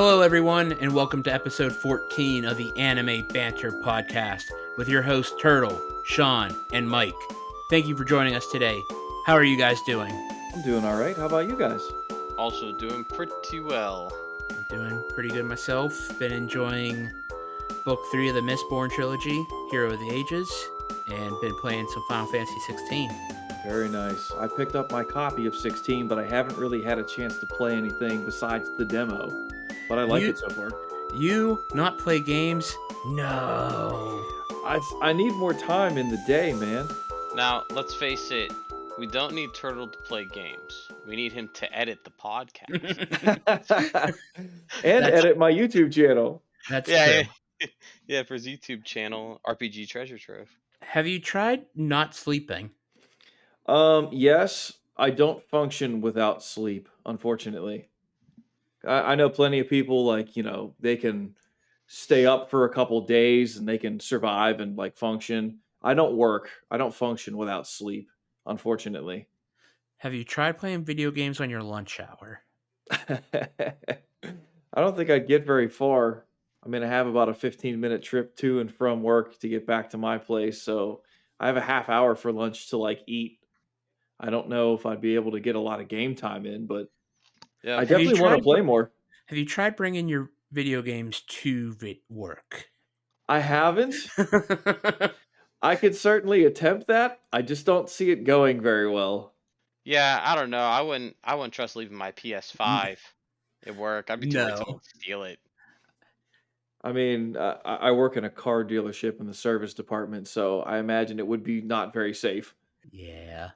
Hello, everyone, and welcome to episode 14 of the Anime Banter podcast with your hosts Turtle, Sean, and Mike. Thank you for joining us today. How are you guys doing? I'm doing all right. How about you guys? Also doing pretty well. I'm doing pretty good myself. Been enjoying book 3 of the Mistborn trilogy, Hero of the Ages, and been playing some Final Fantasy 16. Very nice. I picked up my copy of 16, but I haven't really had a chance to play anything besides the demo. But I like it so far. You not play games? No. I need more time in the day, man. Now, let's face it, we don't need Turtle to play games. We need him to edit the podcast. And edit my YouTube channel. That's yeah, true. yeah, for his YouTube channel, RPG Treasure Trove. Have you tried not sleeping? Yes, I don't function without sleep, unfortunately. I know plenty of people they can stay up for a couple days and they can survive and function. I don't function without sleep, unfortunately. Have you tried playing video games on your lunch hour? I don't think I'd get very far. I mean, I have about a 15-minute trip to and from work to get back to my place, so I have a half hour for lunch to eat. I don't know if I'd be able to get a lot of game time in, but Yeah, I definitely want to play more. Have you tried bringing your video games to work? I haven't. I could certainly attempt that. I just don't see it going very well. yeah. I don't know. I wouldn't trust leaving my PS5 at work. I'd be too worried someone would steal it. I mean, I work in a car dealership in the service department, so I imagine it would be not very safe. Yeah,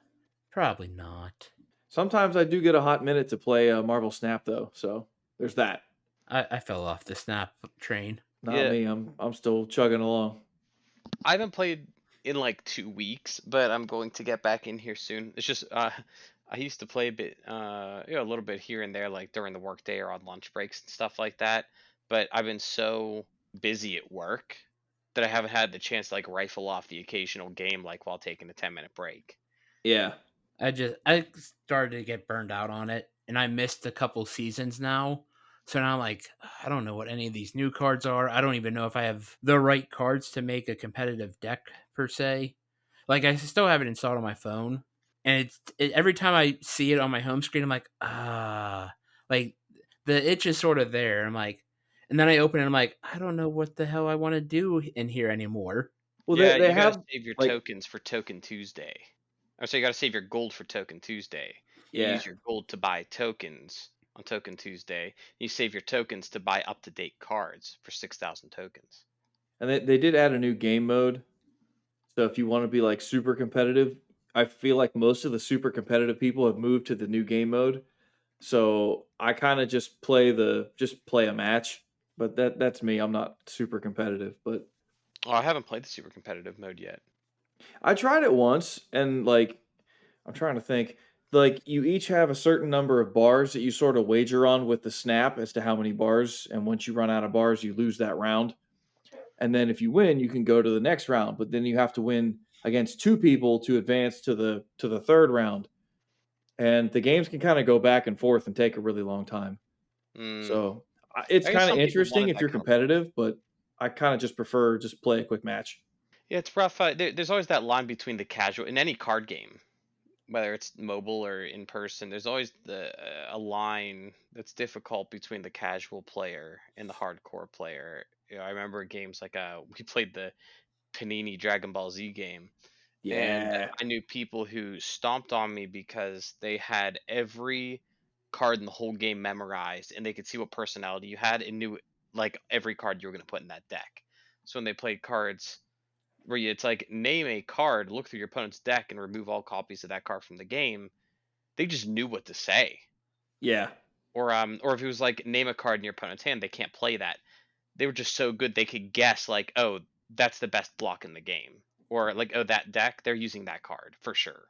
probably not. Sometimes I do get a hot minute to play Marvel Snap, though, so there's that. I fell off the Snap train. Not me. I'm still chugging along. I haven't played in like 2 weeks, but I'm going to get back in here soon. It's just I used to play a bit, a little bit here and there, like during the workday or on lunch breaks and stuff like that. But I've been so busy at work that I haven't had the chance to like rifle off the occasional game like while taking a 10-minute break. Yeah. I started to get burned out on it, and I missed a couple seasons now. So now I'm like, I don't know what any of these new cards are. I don't even know if I have the right cards to make a competitive deck per se. Like I still have it installed on my phone, and every time I see it on my home screen, I'm like, like the itch is sort of there. I'm like, and then I open it, I'm like, I don't know what the hell I want to do in here anymore. Well, Yeah, they you gotta have save your tokens for Token Tuesday. Oh, so you gotta save your gold for Token Tuesday. You yeah, use your gold to buy tokens on Token Tuesday. You save your tokens to buy up-to-date cards for 6,000 tokens. and they did add a new game mode. So if you want to be super competitive, I feel like most of the super competitive people have moved to the new game mode. So I kind of just play a match, but that's me. I'm not super competitive, but Oh, I haven't played the super competitive mode yet. I tried it once and I'm trying to think. You each have a certain number of bars that you sort of wager on with the snap as to how many bars, and once you run out of bars, you lose that round. And then if you win, you can go to the next round, but then you have to win against two people to advance to the third round. And the games can kind of go back and forth and take a really long time. Mm. So it's I guess kind of some people interesting wanted if that you're competitive, but I kind of just prefer just play a quick match. Yeah, it's rough. There's always that line between the casual in any card game, whether it's mobile or in person. There's always a line that's difficult between the casual player and the hardcore player. I remember games like we played the Panini Dragon Ball Z game, and Yeah. I knew people who stomped on me because they had every card in the whole game memorized, and they could see what personality you had and knew like every card you were going to put in that deck. So when they played cards where it's like name a card, look through your opponent's deck, and remove all copies of that card from the game, they just knew what to say. Yeah. Or if it was like name a card in your opponent's hand, they can't play that. They were just so good they could guess like, oh, that's the best block in the game, or like, oh, that deck they're using that card for sure.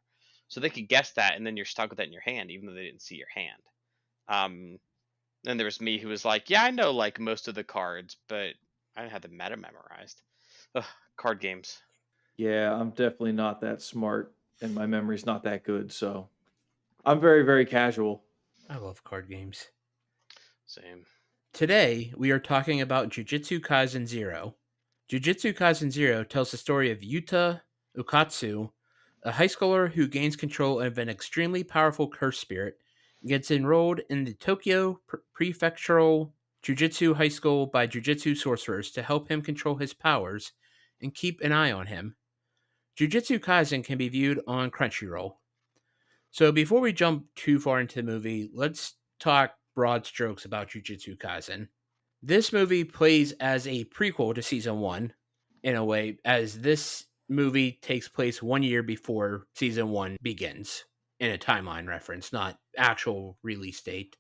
So they could guess that, and then you're stuck with that in your hand, even though they didn't see your hand. Then there was me who was like, yeah, I know like most of the cards, but I didn't have the meta memorized. Ugh, card games. Yeah, I'm definitely not that smart and my memory's not that good, so I'm very, very casual. I love card games. Same. Today, we are talking about Jujutsu Kaisen Zero. Jujutsu Kaisen Zero tells the story of Yuta Ukatsu, a high schooler who gains control of an extremely powerful curse spirit, and gets enrolled in the Tokyo Prefectural Jujutsu High School by Jujutsu sorcerers to help him control his powers and keep an eye on him. Jujutsu Kaisen can be viewed on Crunchyroll. So before we jump too far into the movie, let's talk broad strokes about Jujutsu Kaisen. This movie plays as a prequel to season one, in a way, as this movie takes place 1 year before season one begins, in a timeline reference, not actual release date,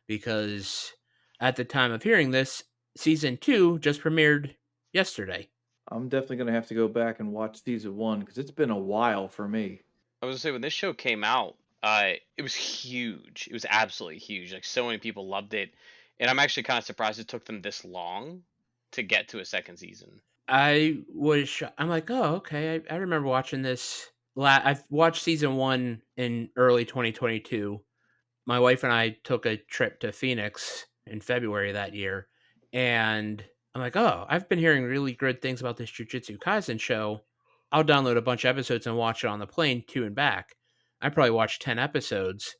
because at the time of hearing this, season two just premiered yesterday. I'm definitely gonna have to go back and watch season one because it's been a while for me. I was gonna say when this show came out, it was huge. It was absolutely huge. Like so many people loved it, and I'm actually kind of surprised it took them this long to get to a second season. I'm like, oh, okay. I remember watching this. I've watched season one in early 2022. My wife and I took a trip to Phoenix in February that year, and I'm like, oh, I've been hearing really good things about this Jujutsu Kaisen show. I'll download a bunch of episodes and watch it on the plane to and back. I probably watched 10 episodes.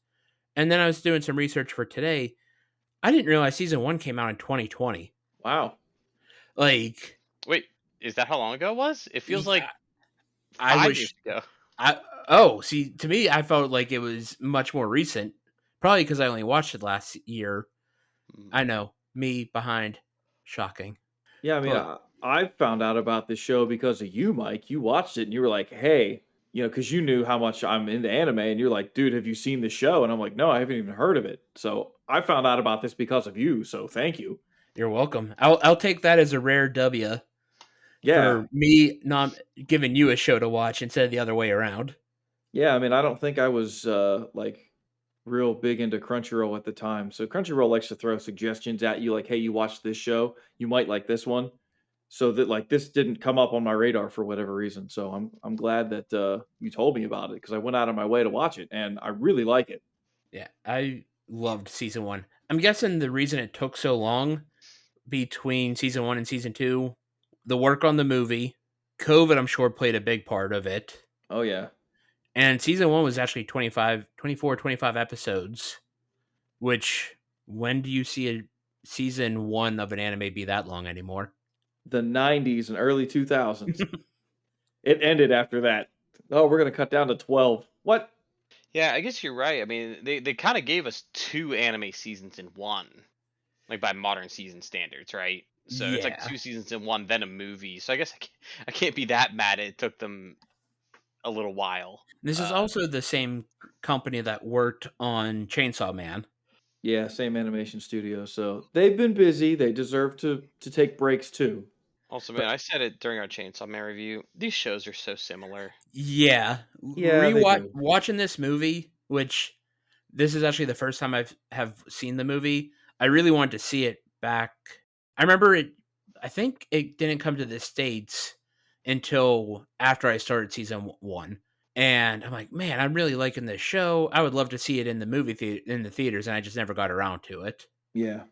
And then I was doing some research for today. I didn't realize season one came out in 2020. Wow. Like, Wait, is that how long ago it was? It feels yeah, like I 5 years wish ago. I oh, see, to me, I felt like it was much more recent. Probably because I only watched it last year. Mm. I know, me behind. Shocking. Yeah, I mean, But I found out about this show because of you, Mike. You watched it and you were like, "Hey," because you knew how much I'm into anime, and you're like, "Dude, have you seen the show?" And I'm like, "No, I haven't even heard of it." So I found out about this because of you. So thank you. you're welcome. I'll take that as a rare W Yeah, for me not giving you a show to watch instead of the other way around. yeah. I mean, I don't think I was like real big into Crunchyroll at the time. So Crunchyroll likes to throw suggestions at you, like, "Hey, you watch this show, you might like this one." So that like this didn't come up on my radar for whatever reason. So I'm glad that you told me about it because I went out of my way to watch it and I really like it. Yeah, I loved season one. I'm guessing the reason it took so long between season one and season two, the work on the movie, COVID, I'm sure played a big part of it. Oh yeah. And season one was actually 25 episodes, which when do you see a season one of an anime be that long anymore? The 90s and early 2000s. It ended after that. Oh, we're gonna cut down to 12. What? Yeah, I guess you're right. I mean, they kind of gave us two anime seasons in one, like by modern season standards, right? So it's like Yeah. two seasons in one, then a movie. So I guess I can't be that mad. It took them a little while. This is also the same company that worked on Chainsaw Man. Yeah, same animation studio. So they've been busy. They deserve to take breaks too. Also, man, But I said it during our Chainsaw Man review. These shows are so similar. yeah, Yeah, they do. watching this movie, which this is actually the first time I've have seen the movie. I really wanted to see it back. I remember it. I think it didn't come to the states until after I started season one, and I'm like, man, I'm really liking this show. I would love to see it in the in the theaters, and I just never got around to it. Yeah.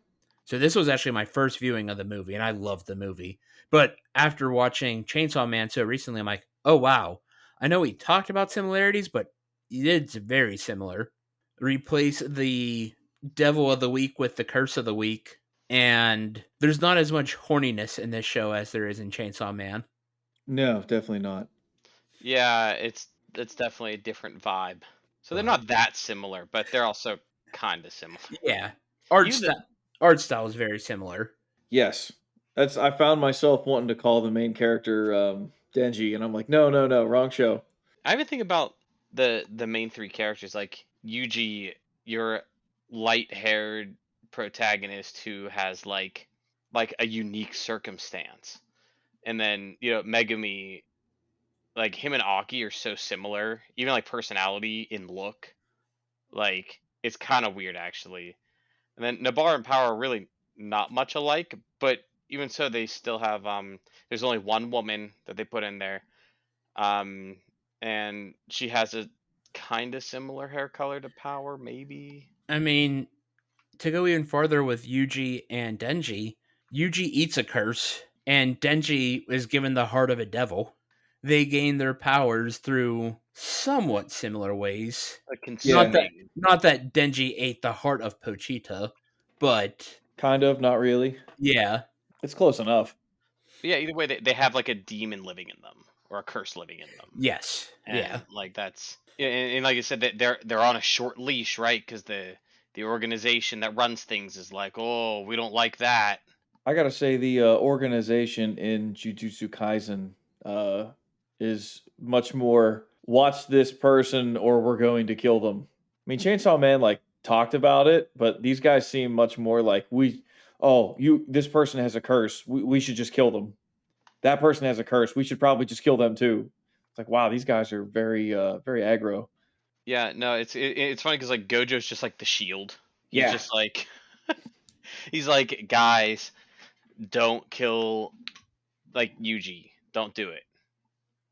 So this was actually my first viewing of the movie, and I loved the movie. But after watching Chainsaw Man so recently, I'm like, oh wow, I know we talked about similarities, but it's very similar. Replace the Devil of the Week with the Curse of the Week, and there's not as much horniness in this show as there is in Chainsaw Man. No, definitely not. Yeah, it's definitely a different vibe. So they're But not that similar, but they're also kind of similar. yeah, art Even the style art style is very similar. Yes. That's I found myself wanting to call the main character Denji and I'm like, "No, no, no, wrong show." I even think about the main three characters like Yuji, your light-haired protagonist who has like a unique circumstance. And then, Megumi, like him and Aki are so similar, even like personality in look. Like it's kind of weird actually. And then Nabar and Power are really not much alike, but even so they still have there's only one woman that they put in there. Um and she has a kind of similar hair color to Power maybe. I mean, to go even farther with Yuji and Denji, Yuji eats a curse, and Denji is given the heart of a devil. They gain their powers through somewhat similar ways. Not Yeah, that consuming. not that Denji ate the heart of Pochita, but kind of, not really. yeah. It's close enough. Yeah, either way, they have like a demon living in them or a curse living in them, Yes. Yeah. and like that's and like I said, that they're on a short leash, right? Because the organization that runs things is like, oh, we don't like that. I gotta say the organization in Jujutsu Kaisen uh, is much more watch this person or we're going to kill them. I mean, Chainsaw Man like talked about it, but these guys seem much more like this person has a curse. We should just kill them. That person has a curse. We should probably just kill them too. It's like wow, these guys are very aggro. Yeah, no, it's funny because like Gojo's just like the shield. He's Yeah, just like he's like, guys, don't kill like Yuji. Don't do it.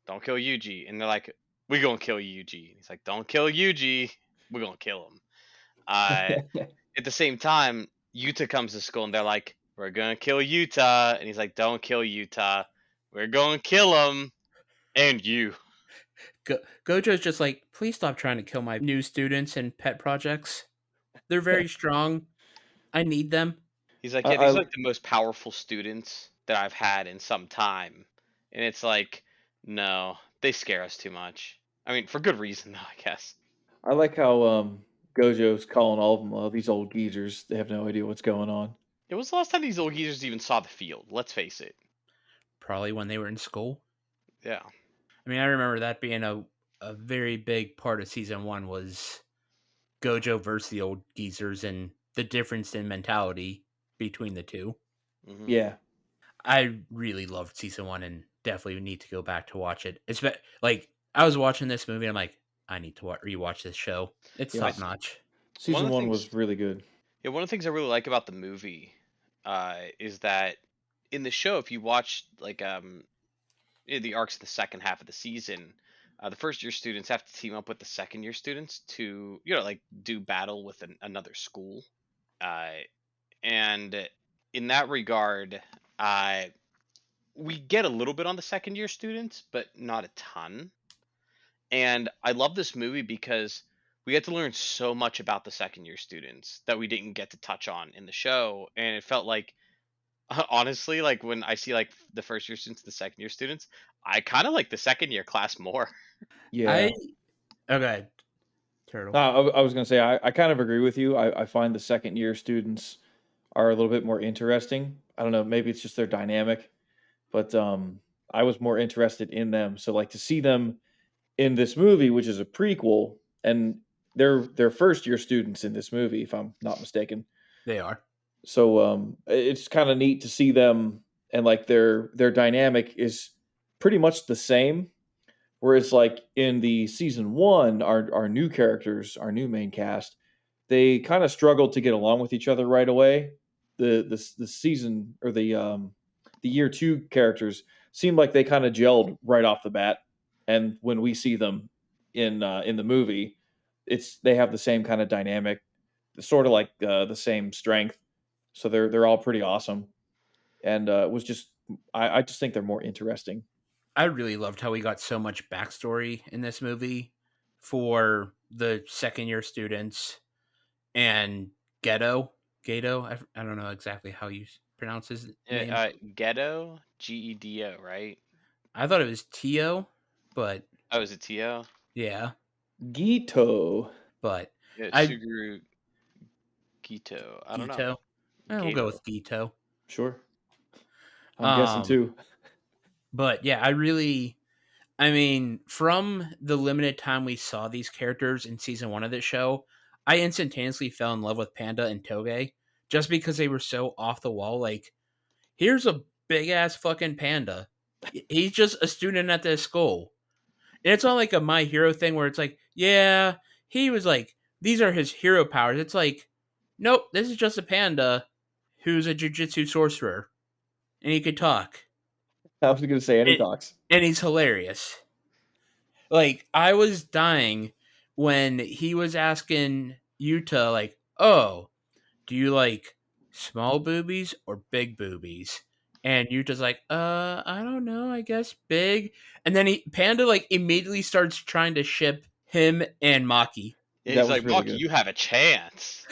Don't kill Yuji. And they're like, we're gonna kill Yuji. And he's like, don't kill Yuji. We're gonna kill him. Uh, at the same time, Yuta comes to school and they're like, we're gonna kill Yuta. And he's like, don't kill Yuta. We're gonna kill him and you. Gojo's just like, please stop trying to kill my new students and pet projects. They're very strong. I need them. He's like, I, yeah, these I are like the most powerful students that I've had in some time. And it's like, no, they scare us too much. I mean, for good reason though, I guess. I like how Gojo's calling all of them these old geezers. They have no idea what's going on. It was the last time these little geezers even saw the field. Let's face it. Probably when they were in school. Yeah. I mean, I remember that being a very big part of season one was Gojo versus the old geezers and the difference in mentality between the two. Hmm. Yeah, I really loved season one and definitely need to go back to watch it. It's like I was watching this movie, I'm like, I need to rewatch this show. It's yeah. top notch. One Season of the one things, was really good. yeah, one of the things I really like about the movie, is that in the show, if you watch like the arcs of the second half of the season, the first year students have to team up with the second year students to like do battle with another school, uh, and in that regard, uh, we get a little bit on the second year students, but not a ton. And I love this movie because we get to learn so much about the second year students that we didn't get to touch on in the show. And it felt like, honestly, like when I see like the first year students, the second year students, I kind of like the second year class more. I Yeah. okay, No, Turtle. I was gonna say I kind of agree with you. I find the second year students are a little bit more interesting. I don't know, maybe it's just their dynamic, but I was more interested in them. So like to see them in this movie, which is a prequel, and they're first year students in this movie, if I'm not mistaken. They are. So it's kind of neat to see them and like their dynamic is pretty much the same. Whereas like in the season one, our new characters, our new main cast, they kind of struggled to get along with each other right away. The season or the year two characters seem like they kind of gelled right off the bat, and when we see them in the movie, it's they have the same kind of dynamic, sort of like the same strength. So they're all pretty awesome, and it was just I just think they're more interesting. I really loved how we got so much backstory in this movie for the second year students and Ghetto. Gato. I don't know exactly how you pronounce his name. Ghetto, Gedo, right? I thought it was Tio, but Oh, is it Tio? yeah, Gito. but Yeah, I Suguru Gito. I don't know. Gito. We'll go Gato. with Gito. Sure. I'm guessing Um, too. but yeah, I mean, from the limited time we saw these characters in season one of this show, I instantaneously fell in love with Panda and Toge just because they were so off the wall. Like, here's a big ass fucking panda. He's just a student at this school. And it's not like a My Hero thing where it's like, yeah, he was like, these are his hero powers. It's like, nope, this is just a panda who's a jujitsu sorcerer and he could talk. I was gonna say any It, talks. and he's hilarious. Like, I was dying when he was asking Yuta, like, oh, do you like small boobies or big boobies? And Yuta's like, I don't know, I guess big. And then Panda like immediately starts trying to ship him and Maki. Yeah, That he's was like, really Maki, good. you have a chance.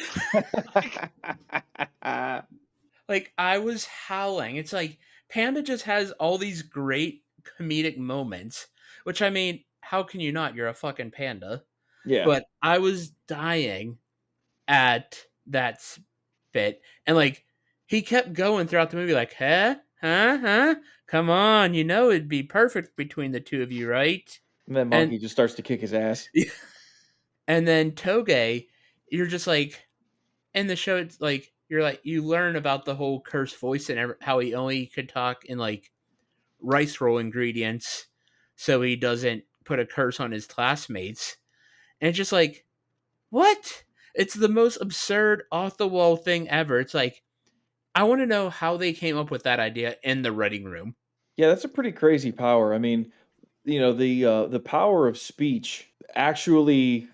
Like I was howling. It's like Panda just has all these great comedic moments, which I mean, how can you not? You're a fucking panda. Yeah. But I was dying at that bit, and like he kept going throughout the movie, like, huh, come on, you know it'd be perfect between the two of you, right? And then And Monkey just starts to kick his ass. and then Toge, you're just like in the show, it's like you're like you learn about the whole cursed voice and how he only could talk in like rice roll ingredients, so he doesn't put a curse on his classmates. And it's just like, what? It's the most absurd off the wall thing ever. It's like I want to know how they came up with that idea in the writing room. Yeah, that's a pretty crazy power. I mean, the power of speech actually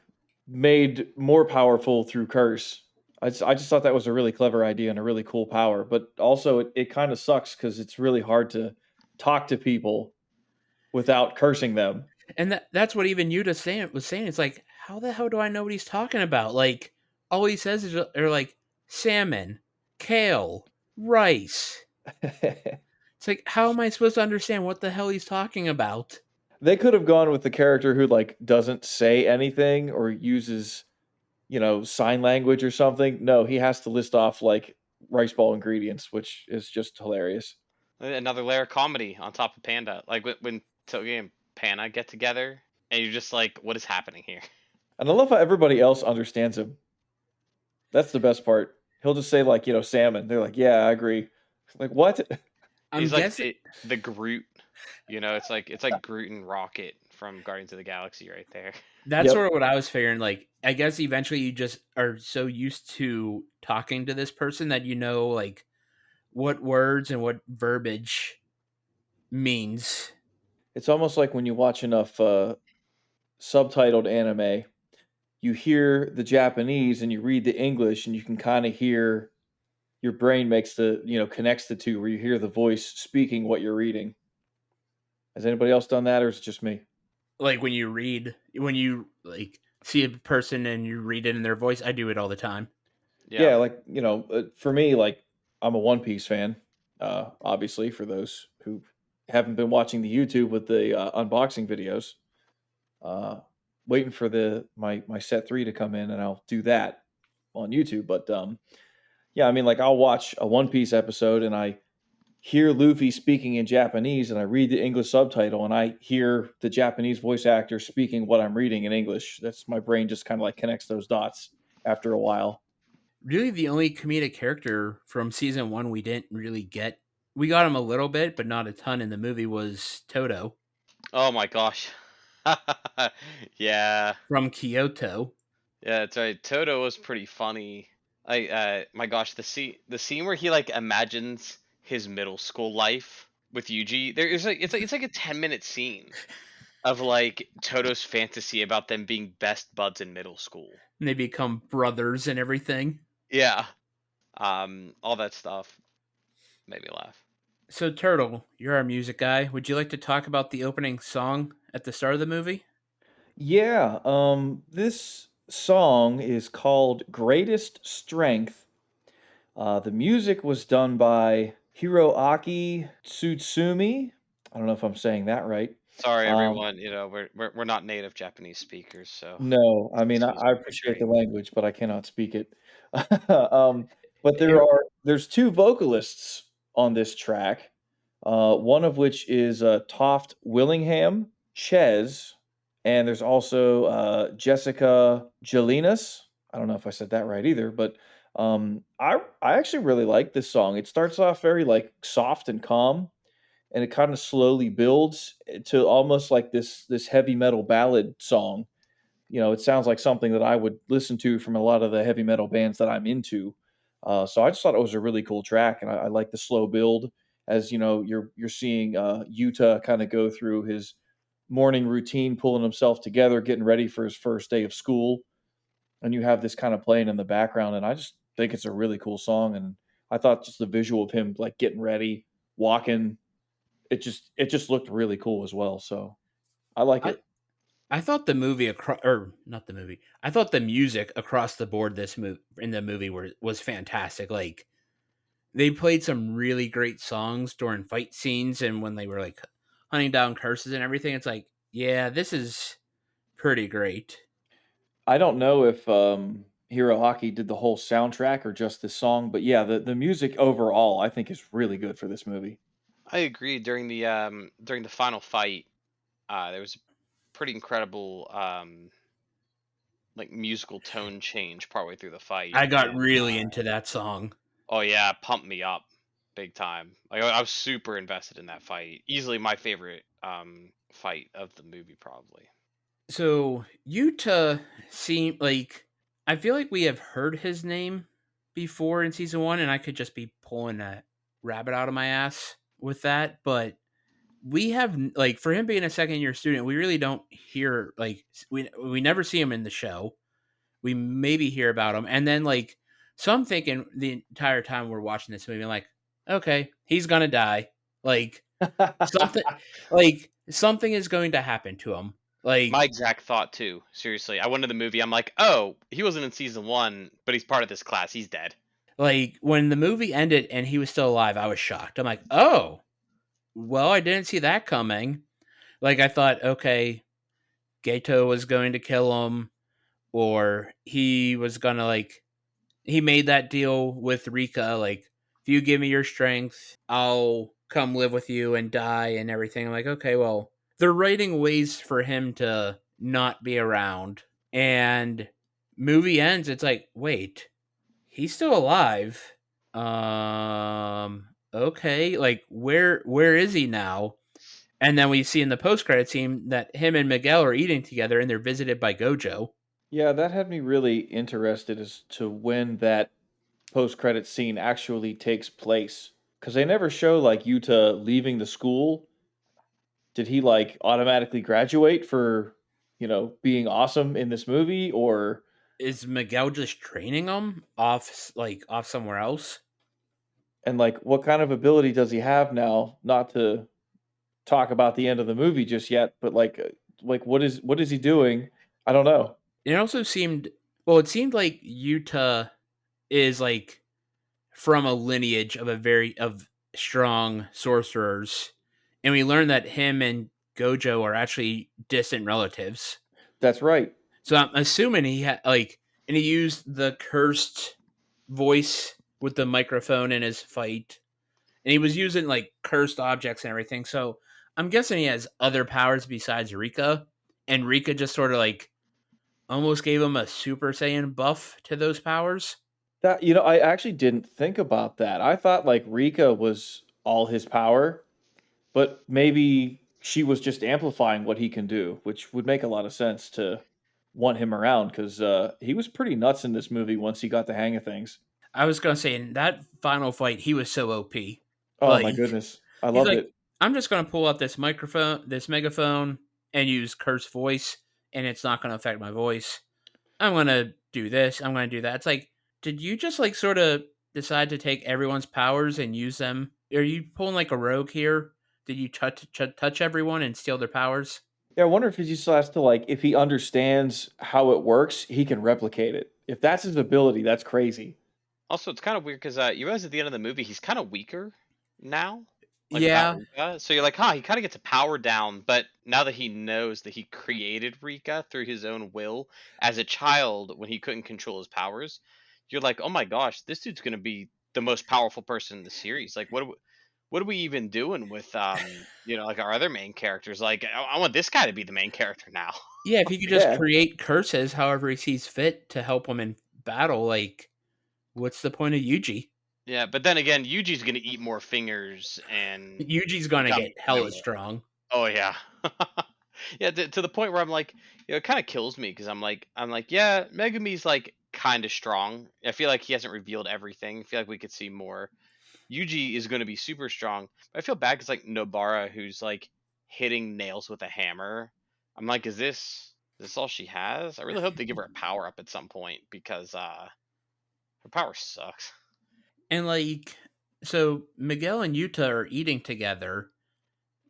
made more powerful through curse. I just thought that was a really clever idea and a really cool power, but also it kind of sucks because it's really hard to talk to people without cursing them. And that's what even Yuta was saying. It's like, how the hell do I know what he's talking about? Like, all he says is are like salmon, kale, rice. It's like, how am I supposed to understand what the hell he's talking about? They could have gone with the character who like doesn't say anything or uses, sign language or something. No, he has to list off like rice ball ingredients, which is just hilarious. Another layer of comedy on top of Panda. Like when Toge and Panda get together, and you're just like, what is happening here? And I love how everybody else understands him. That's the best part. He'll just say like, salmon. They're like, yeah, I agree. Like what? I'm He's like guessing the Groot. It's like Groot and Rocket from Guardians of the Galaxy right there. that's Yep. sort of what I was figuring. Like, I guess eventually you just are so used to talking to this person that you know, like, what words and what verbiage means. It's almost like when you watch enough subtitled anime, you hear the Japanese and you read the English, and you can kind of hear your brain makes connects the two, where you hear the voice speaking what you're reading. Has anybody else done that, or is it just me? Like when you like see a person and you read it in their voice, I do it all the time. Yeah. Yeah, like for me, like I'm a One Piece fan. Obviously, for those who haven't been watching the YouTube with the unboxing videos, uh, waiting for the my set 3 to come in, and I'll do that on YouTube. But yeah, I mean, like I'll watch a One Piece episode, and I hear Luffy speaking in Japanese, and I read the English subtitle, and I hear the Japanese voice actor speaking what I'm reading in English. That's my brain just kind of like connects those dots after a while. Really, the only comedic character from season one we didn't really get. We got him a little bit, but not a ton in the movie. Was Toto Oh my gosh. Yeah. from Kyoto? Yeah, that's right. Toto was pretty funny. My gosh, the scene where he like imagines his middle school life with Yuji. There's like it's like a 10-minute scene of like Toto's fantasy about them being best buds in middle school. And they become brothers and everything. Yeah. All that stuff made me laugh. So, Turtle, you're our music guy. Would you like to talk about the opening song at the start of the movie? Yeah, this song is called Greatest Strength. The music was done by Hiroaki Tsutsumi. I don't know if I'm saying that right. Sorry, Um, everyone. We're not native Japanese speakers, so no, I mean, excuse I our appreciate the ignorance. language, but I cannot speak it. But Here, there's two vocalists on this track. One of which is Toft Willingham, Ches, and there's also Jessica Jelinas. I don't know if I said that right either, but I actually really like this song. It starts off very like soft and calm, and it kind of slowly builds to almost like this heavy metal ballad song. It sounds like something that I would listen to from a lot of the heavy metal bands that I'm into. So I just thought it was a really cool track, and I like the slow build as you're seeing Yuta kind of go through his morning routine, pulling himself together, getting ready for his first day of school, and you have this kind of playing in the background, and think it's a really cool song, and I thought just the visual of him like getting ready, walking, it just looked really cool as well. So I like I it. I thought the movie across, or not the movie. I thought the music across the board this movie in the movie was fantastic. Like they played some really great songs during fight scenes and when they were like hunting down curses and everything. It's like, yeah, this is pretty great. I don't know if Hero Hockey did the whole soundtrack or just this song, but yeah, the music overall I think is really good for this movie. I agree. During the final fight, there was a pretty incredible like musical tone change partway through the fight, I got and really into that song. oh yeah, it pumped me up big time. Like I was super invested in that fight. Easily my favorite fight of the movie, probably. So Yuta seemed like I feel like we have heard his name before in season one, and I could just be pulling a rabbit out of my ass with that, but we have like for him being a second year student, we really don't hear like we never see him in the show. We maybe hear about him, and then like so I'm thinking the entire time we're watching this movie, I'm like, okay, he's gonna die. Like something, like something is going to happen to him. My Like exact thought too. Seriously, I went to the movie. I'm like, oh, he wasn't in season one, but he's part of this class. He's dead. like when the movie ended and he was still alive, I was shocked. I'm like, oh, well, I didn't see that coming. Like I thought, okay, Gato was going to kill him, or he was gonna like he made that deal with Rika, like if you give me your strength, I'll come live with you and die and everything. I'm like, okay, well, they're writing ways for him to not be around. And movie ends, it's like, wait, he's still alive. Okay, like where is he now? And then we see in the post credit scene that him and Miguel are eating together and they're visited by Gojo. Yeah, that had me really interested as to when that post-credit scene actually takes place because they never show like Yuta leaving the school. Did he like automatically graduate for, being awesome in this movie, or Is Miguel just training him off somewhere else? and like what kind of ability does he have now? Not to talk about the end of the movie just yet, but like what is he doing? I don't know. It also seemed well, it seemed like Utah is like from a lineage of a very of strong sorcerers. And we learned that him and Gojo are actually distant relatives. That's right. So I'm assuming he had like and he used the cursed voice with the microphone in his fight. And he was using like cursed objects and everything. So I'm guessing he has other powers besides Rika. And Rika just sort of like almost gave him a Super Saiyan buff to those powers. That I actually didn't think about that. I thought like Rika was all his power, but maybe she was just amplifying what he can do, which would make a lot of sense to want him around because he was pretty nuts in this movie once he got the hang of things. I was gonna say in that final fight, he was so OP. Oh Like my goodness, I he's loved like, it. I'm just gonna pull out this microphone, this megaphone, and use curse voice, and it's not gonna affect my voice. I'm gonna do this. I'm gonna do that. It's like, did you just like sort of decide to take everyone's powers and use them? Are you pulling like a rogue here? Did you touch everyone and steal their powers? Yeah, I wonder if he just has to like if he understands how it works, he can replicate it. If that's his ability, that's crazy. Also, it's kind of weird because you realize at the end of the movie he's kind of weaker now, like without Yeah, Rika. So you're like, huh, he kind of gets a power down, but now that he knows that he created Rika through his own will as a child when he couldn't control his powers, you're like, oh my gosh, this dude's gonna be the most powerful person in the series. Like, what are we even doing with like our other main characters? Like, I want this guy to be the main character now. yeah. If he could just Yeah, create curses however he sees fit to help him in battle, like, what's the point of Yuji? Yeah, but then again, Yuji's gonna eat more fingers and Yuji's gonna become get even hella more. strong. Oh yeah, yeah. To the point where I'm like, it kind of kills me because I'm like, yeah, Megumi's like kind of strong. I feel like he hasn't revealed everything. I feel like we could see more. Yuji is going to be super strong, but I feel bad because like Nobara, who's like hitting nails with a hammer. I'm like, is this all she has? I really hope they give her a power up at some point because Her power sucks. And like, so Miguel and Yuta are eating together,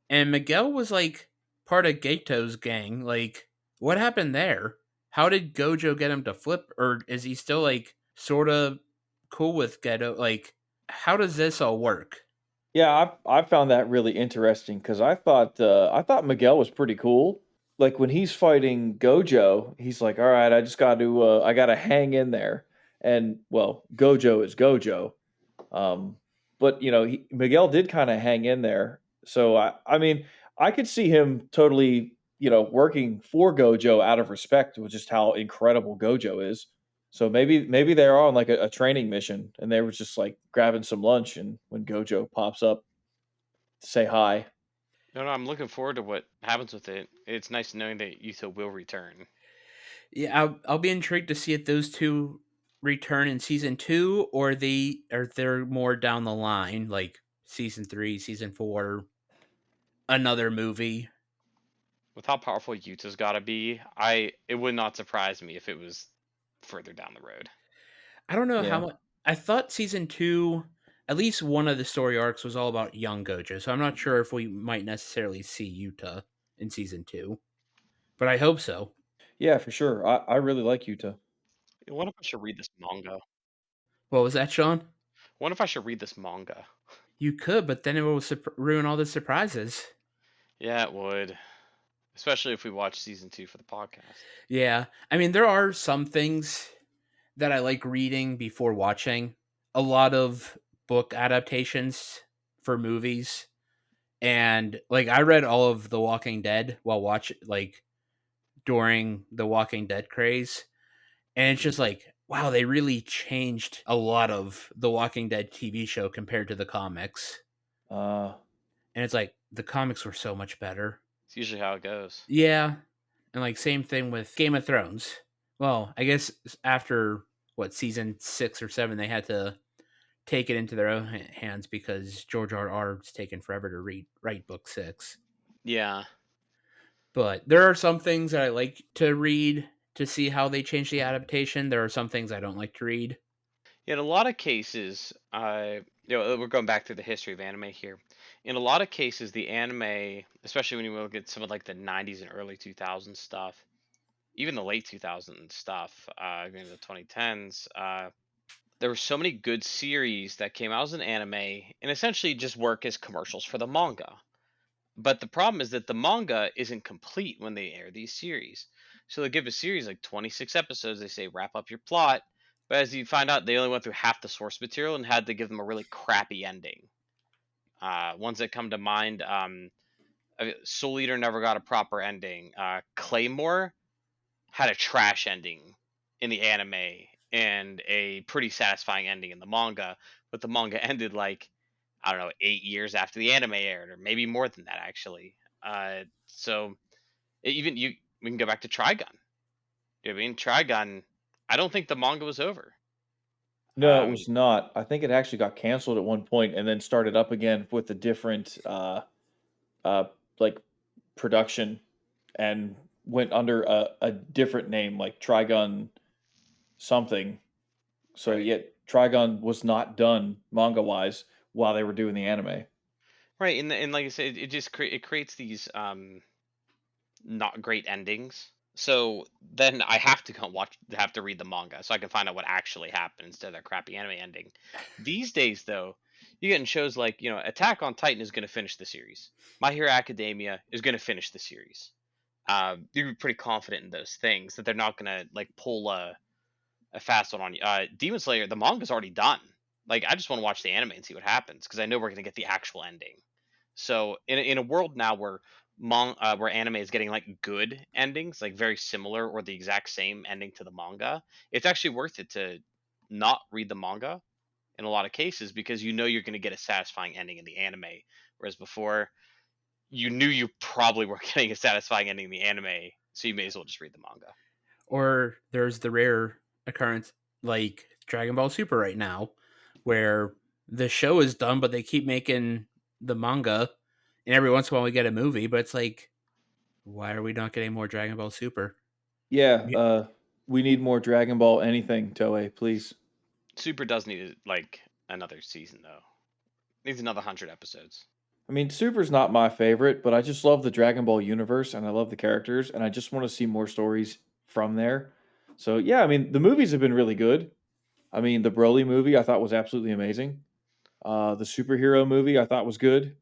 and Miguel was like part of Gato's gang. Like, what happened there? How did Gojo get him to flip, or is he still like sort of cool with Gato? Like, how does this all work? Yeah, I found that really interesting because I thought Miguel was pretty cool. Like when he's fighting Gojo, he's like, "All right, I just got to I got to hang in there." And well, Gojo is Gojo. Um, but Miguel did kind of hang in there. So I mean, I could see him totally, working for Gojo out of respect with just how incredible Gojo is. So maybe they're on like a training mission and they were just like grabbing some lunch and when Gojo pops up to say hi. No, no, I'm looking forward to what happens with it. It's nice knowing that Yuta will return. Yeah, I'll be intrigued to see if those two return in season 2, or they're more down the line, like season 3, season 4, another movie. With how powerful Yuta's got to be, it would not surprise me if it was further down the road. I don't know how Yeah. much. I thought season 2, at least one of the story arcs was all about young Gojo, so I'm not sure if we might necessarily see Yuta in season 2, but I hope so. Yeah, for sure. I really like Yuta. What if I should read this manga? What was that, Sean? What if I should read this manga? You could, but then it will ruin all the surprises. Yeah, it would. Especially if we watch season 2 for the podcast. Yeah, I mean, there are some things that I like reading before watching. A lot of book adaptations for movies. And like I read all of The Walking Dead while during the Walking Dead craze. And it's just like, wow, they really changed a lot of the Walking Dead TV show compared to the comics. Uh And it's like the comics were so much better. It's usually how it goes. Yeah. And like same thing with Game of Thrones. Well, I guess after what season 6 or 7 they had to take it into their own hands because George R.R.'s taken forever to write book 6. Yeah. But there are some things that I like to read to see how they change the adaptation. There are some things I don't like to read. In a lot of cases, we're going back through the history of anime here. In a lot of cases, the anime, especially when you look at some of like the 90s and early 2000s stuff, even the late 2000s stuff, going to the 2010s, there were so many good series that came out as an anime and essentially just work as commercials for the manga. But the problem is that the manga isn't complete when they air these series. So they give a series like 26 episodes, they say wrap up your plot, but as you find out, they only went through half the source material and had to give them a really crappy ending. Ones that come to mind, Soul Eater never got a proper ending. Claymore had a trash ending in the anime and a pretty satisfying ending in the manga, but the manga ended like I don't know 8 years after the anime aired, or maybe more than that actually. So even you, we can go back to Trigun. You know what I mean? Trigun. I don't think the manga was over. no, it Um, was not. I think it actually got canceled at one point and then started up again with a different uh like production and went under a different name like Trigun something. So right, yet Trigun was not done manga wise while they were doing the anime. right, and like I said, it just it creates these not great endings. So then I have to go have to read the manga so I can find out what actually happened instead of that crappy anime ending. These days, though, you get in shows like Attack on Titan is going to finish the series. My Hero Academia is going to finish the series. You're pretty confident in those things that they're not going to like pull a fast one on you. Demon Slayer, the manga's already done. Like I just want to watch the anime and see what happens because I know we're going to get the actual ending. So in a world now where where anime is getting like good endings, like very similar or the exact same ending to the manga, it's actually worth it to not read the manga in a lot of cases because you know you're going to get a satisfying ending in the anime, whereas before you knew you probably were getting a satisfying ending in the anime, so you may as well just read the manga. Or there's the rare occurrence like Dragon Ball Super right now, where the show is done, but they keep making the manga, and every once in a while we get a movie, but it's like, why are we not getting more Dragon Ball Super? Yeah, we need more Dragon Ball anything, Toei, please. Super does need like another season though. Needs another 100 episodes. I mean, Super's not my favorite, but I just love the Dragon Ball universe and I love the characters, and I just want to see more stories from there. So yeah, I mean, the movies have been really good. I mean, the Broly movie I thought was absolutely amazing. The superhero movie I thought was good.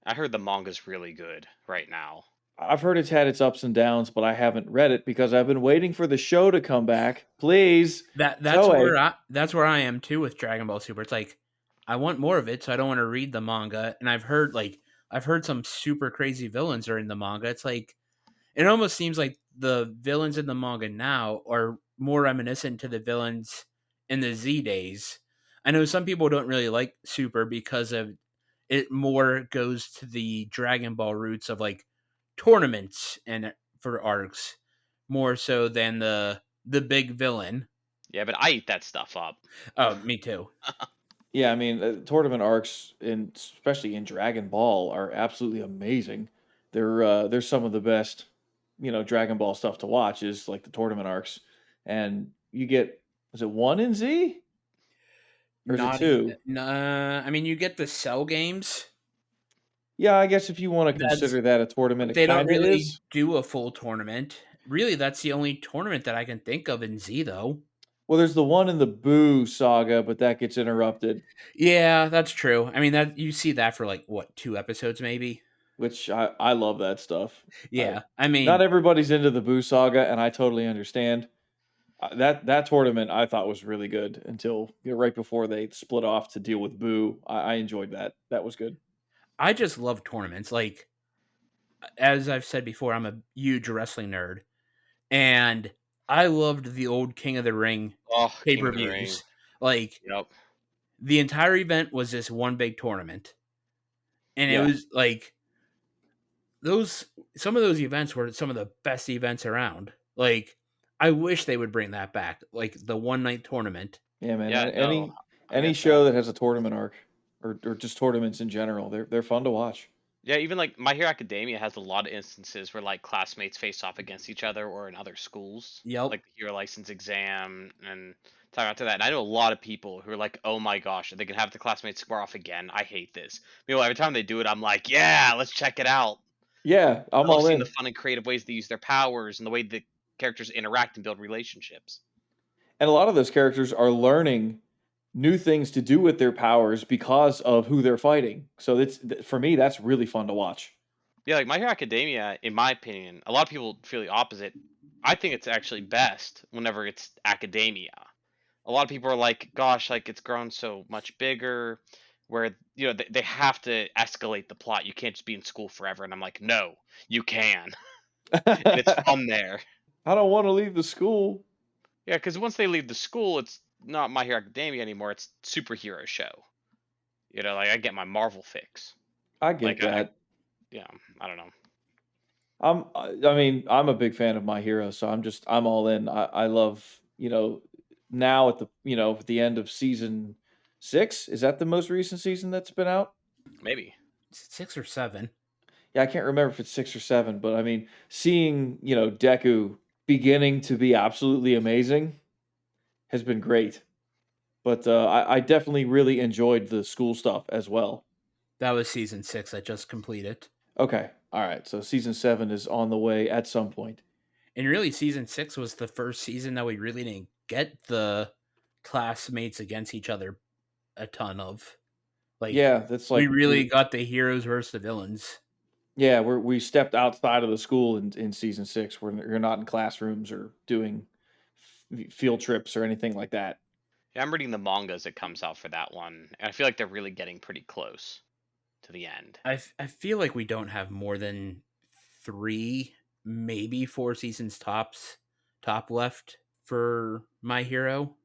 I heard the manga's really good right now. I've heard it's had its ups and downs, but I haven't read it because I've been waiting for the show to come back. Please, That's Toei. where I am too with Dragon Ball Super. It's like I want more of it, so I don't want to read the manga. And I've heard some super crazy villains are in the manga. It's like it almost seems like the villains in the manga now are more reminiscent to the villains in the Z days. I know some people don't really like Super because of it more goes to the Dragon Ball roots of like tournaments and for arcs more so than the big villain. Yeah, but I eat that stuff up. Oh, me too. Yeah, I mean, tournament arcs, in especially in Dragon Ball, are absolutely amazing. They're some of the best, Dragon Ball stuff to watch is like the tournament arcs, and you get is it one in Z or is it Not two? nah, I mean you get the cell games. Yeah, I guess if you want to That's consider that a tournament, but it they don't kind of really is. do a full tournament. Really, that's the only tournament that I can think of in Z though. Well, there's the one in the Boo saga, but that gets interrupted, Yeah, that's true. I mean that you see that for like what, 2 episodes maybe? which I love that stuff. I, Yeah. I not mean, everybody's into the Boo saga, and I totally understand. That tournament I thought was really good until right before they split off to deal with Boo. I enjoyed that. That was good. I just love tournaments. Like as I've said before, I'm a huge wrestling nerd, and I loved the old King of the Ring Oh, pay King per of the Ring. views. Like Yep. the entire event was this one big tournament, and it Yeah, was like those. Some of those events were some of the best events around. Like I wish they would bring that back, like the one night tournament. yeah, man. Yeah, no, I Any get that. show that has a tournament arc, or just tournaments in general, they're fun to watch. Yeah, even like My Hero Academia has a lot of instances where like classmates face off against each other or in other schools, Yep. like the hero license exam and time after that. And I know a lot of people who are like, "Oh my gosh, they can have the classmates square off again. I hate this." Meanwhile, every time they do it, I'm like, "Yeah, let's check it out." Yeah, I I'm love all seeing the in. fun and creative ways they use their powers and the way the characters interact and build relationships. And a lot of those characters are learning new things to do with their powers because of who they're fighting. So it's for me, that's really fun to watch. Yeah, like My Hero Academia, in my opinion, a lot of people feel the opposite. I think it's actually best whenever it's academia. A lot of people are like, "Gosh, like it's grown so much bigger," where they have to escalate the plot. You can't just be in school forever. And I'm like, "No, you can, and it's I fun there." don't want to leave the school. Yeah, because once they leave the school, it's not My Hero Academia anymore. It's superhero show. Like I get my Marvel fix. I Like get that. yeah, I don't know. I mean, I'm a big fan of My Hero, so I'm all in. I love, now at the end of season 6, is that the most recent season that's been out? Maybe. 6 or 7. Yeah, I can't remember if it's 6 or 7, but I mean, seeing, Deku beginning to be absolutely amazing has been great. But I definitely really enjoyed the school stuff as well. That was season 6 I just completed. Okay. All right. So season 7 is on the way at some point. And really, season 6 was the first season that we really didn't get the classmates against each other a ton of. Like, Yeah, that's we like really got the heroes versus the villains. yeah, we stepped outside of the school in season 6 where you're not in classrooms or doing field trips or anything like that. Yeah, I'm reading the manga as it comes out for that one, and I feel like they're really getting pretty close to the end. I feel like we don't have more than 3, maybe 4 seasons top left for My Hero.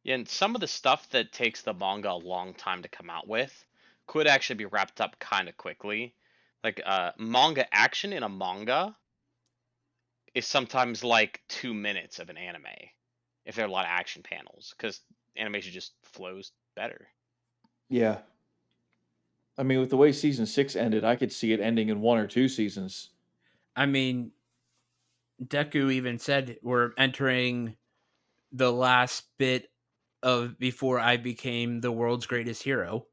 Yeah, and some of the stuff that takes the manga a long time to come out with could actually be wrapped up kind of quickly. Like manga action in a manga is sometimes like 2 minutes of an anime if there are a lot of action panels because animation just flows better. Yeah. I mean, with the way season 6 ended, I could see it ending in 1 or 2 seasons. I mean, Deku even said we're entering the last bit of before I became the world's greatest hero.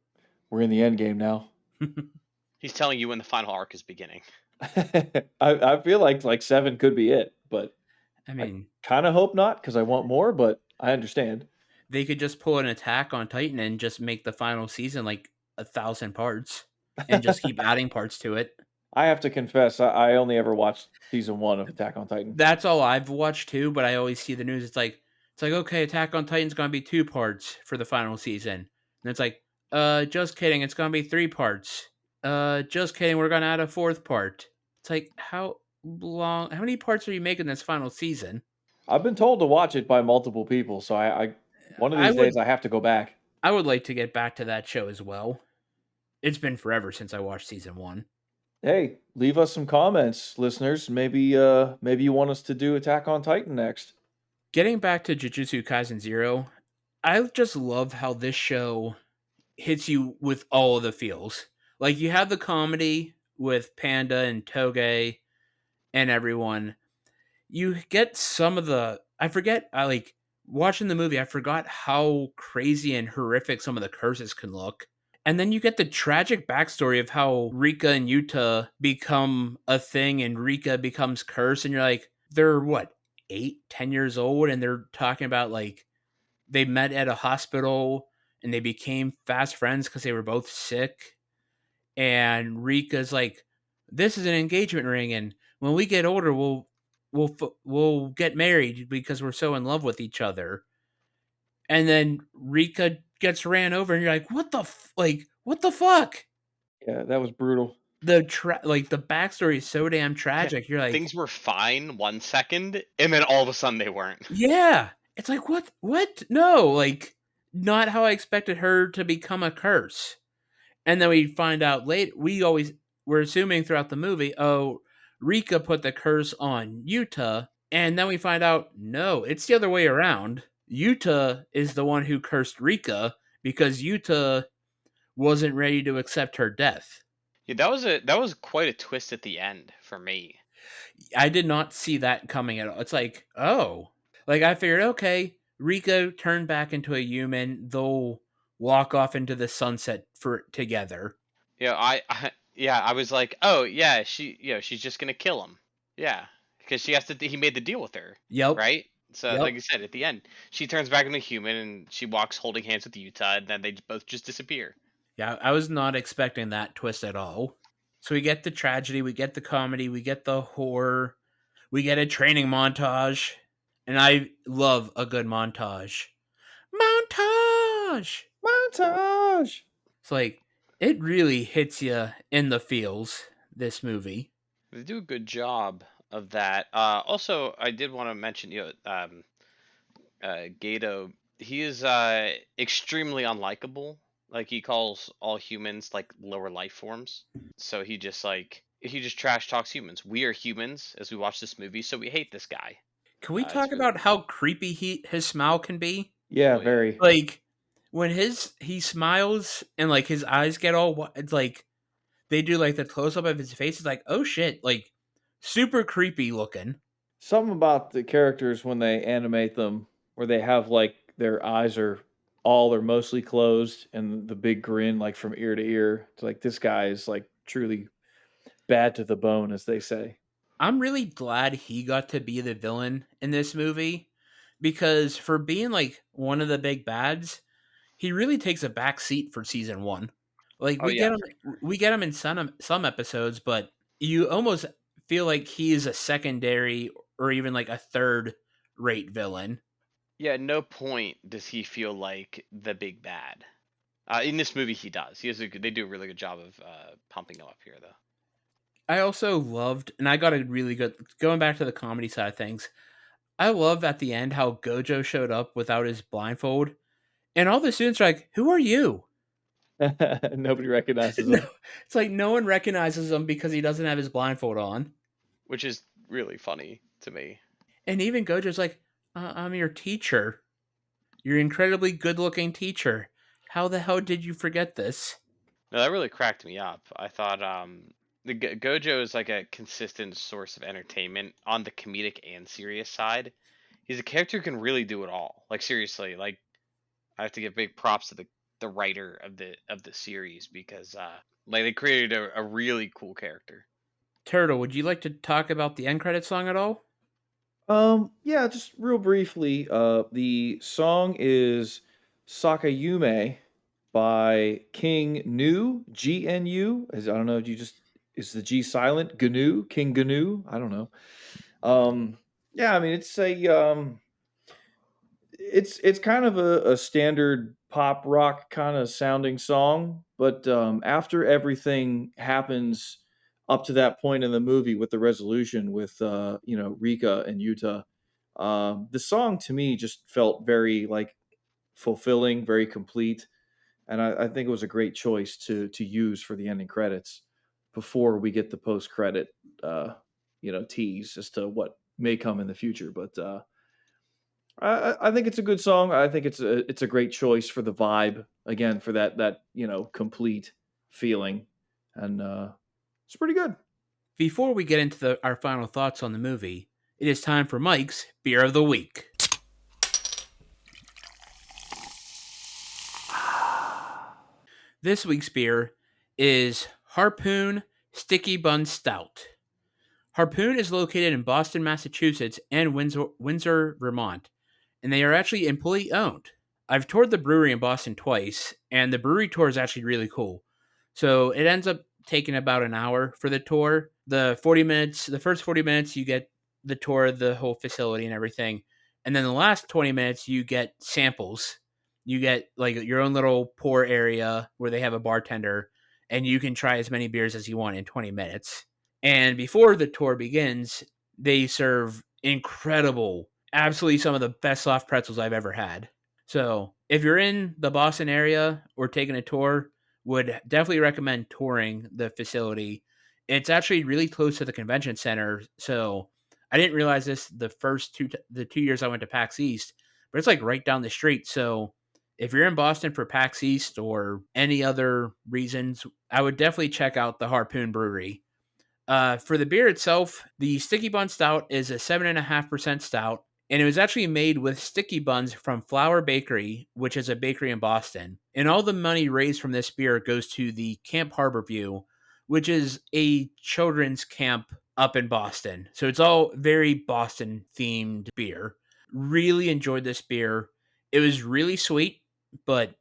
We're in the end game now. He's telling you when the final arc is beginning. I feel like 7 could be it, but I I mean, kind of hope not because I want more, but I understand. they could just pull an Attack on Titan and just make the final season like 1,000 parts and just keep adding parts to it. I have to confess, I only ever watched season 1 of Attack on Titan. That's all I've watched too, but I always see the news. It's like okay, Attack on Titan's gonna be 2 parts for the final season, and it's like, just kidding, it's gonna be 3 parts. Just kidding, we're gonna add a 4th part. It's like how long? How many parts are you making this final season? I've been told to watch it by multiple people, so I one of I these days would I have to go back. I would like to get back to that show as well. It's been forever since I watched season 1. Hey, leave us some comments, listeners. Maybe you want us to do Attack on Titan next. Getting back to Jujutsu Kaisen 0, I just love how this show hits you with all of the feels. Like you have the comedy with Panda and Toge and everyone. You get some of the I forget I like watching the movie, I forgot how crazy and horrific some of the curses can look. And then you get the tragic backstory of how Rika and Yuta become a thing and Rika becomes cursed, and you're like, they're what, 8, 10 years old, and they're talking about like they met at a hospital and they became fast friends because they were both sick. And Rika's like, "This is an engagement ring, and when we get older, we'll get married because we're so in love with each other." And then Rika gets ran over, and you're like, what the fuck?" Yeah, that was brutal. Like the backstory is so damn Yeah, tragic. You're like, things were fine 1 second, and then all of a sudden they weren't. yeah. It's like what? What? No, like not how I expected her to become a curse. And then we find out late. We're assuming throughout the movie, oh, Rika put the curse on Yuta, and then we find out no, it's the other way around. Yuta is the one who cursed Rika because Yuta wasn't ready to accept her death. Yeah, that was quite a twist at the end for me. I did not see that coming at all. It's like, oh, like I figured, okay, Rika turned back into a human. They'll walk off into the sunset for together. Yeah, yeah, I was like, oh yeah, she's just gonna kill him. Yeah, because she has to. He made the deal with her, Yep, right? So, yep. like you said, at the end, she turns back into a human and she walks holding hands with Utah, and then they both just disappear. Yeah, I was not expecting that twist at all. So we get the tragedy, we get the comedy, we get the horror, we get a training montage, and I love a good montage. Montage. Montage. It's like it really hits you in the feels. This movie. They do a good job of that. Also, I did want to mention, Gato. He is extremely unlikable. Like he calls all humans like lower life forms. So he just trash talks humans. We are humans as we watch this movie, so we hate this guy. Can we It's talk really about how creepy his smile can be? Yeah, oh yeah. very. Like when he smiles and like his eyes get all it's like they do like the close up of his face. It's like, oh shit, like super creepy looking. Something about the characters when they animate them where they have like their eyes are all or mostly closed and the big grin like from ear to ear. It's like this guy is like truly bad to the bone, as they say. I'm really glad he got to be the villain in this movie because for being like one of the big bads, he really takes a back seat for season 1. Like Oh yeah. we get him in some episodes, but you almost feel like he is a secondary or even like a third rate villain. Yeah. At no point does he feel like the big bad. In this movie, he does. They do a really good job of pumping him up here, though. I also loved, and I got a really good going back to the comedy side of things. I love at the end how Gojo showed up without his blindfold, and all the students are like, "Who are you?" Nobody recognizes No, him. it's like no one recognizes him because he doesn't have his blindfold on. Which is really funny to me. And even Gojo's like, I'm your teacher. Your incredibly good looking teacher. How the hell did you forget this? No, that really cracked me up. I thought the Gojo is like a consistent source of entertainment on the comedic and serious side. He's a character who can really do it all. Like seriously, like I have to give big props to the writer of the series because like they created a really cool character. Turtle, would you like to talk about the end credit song at all? Yeah, just real briefly, the song is Sakayume by King Nu, GNU. As I don't know, do you just is the G silent? GNU, King GNU? I don't know. Yeah, I mean it's kind of a standard pop rock kind of sounding song, but after everything happens up to that point in the movie with the resolution with Rika and Yuta, the song to me just felt very like fulfilling, very complete, and I think it was a great choice to use for the ending credits before we get the post credit tease as to what may come in the future. But I think it's a good song. I think it's a great choice for the vibe again for that complete feeling, and it's pretty good. Before we get into our final thoughts on the movie, it is time for Mike's Beer of the Week. This week's beer is Harpoon Sticky Bun Stout. Harpoon is located in Boston, Massachusetts, and Windsor, Vermont, and they are actually employee owned. I've toured the brewery in Boston twice, and the brewery tour is actually really cool. So it ends up taking about an hour for the tour. The first 40 minutes, you get the tour of the whole facility and everything. And then the last 20 minutes, you get samples. You get like your own little pour area where they have a bartender, and you can try as many beers as you want in 20 minutes. And before the tour begins, they serve incredible, absolutely some of the best soft pretzels I've ever had. So if you're in the Boston area or taking a tour, would definitely recommend touring the facility. It's actually really close to the convention center. So I didn't realize this the 2 years I went to PAX East, but it's like right down the street. So if you're in Boston for PAX East or any other reasons, I would definitely check out the Harpoon Brewery. For the beer itself, the Sticky Bun Stout is a 7.5% stout, and it was actually made with sticky buns from Flower Bakery, which is a bakery in Boston. And all the money raised from this beer goes to the Camp Harborview, which is a children's camp up in Boston. So it's all very Boston themed beer. Really enjoyed this beer. It was really sweet, but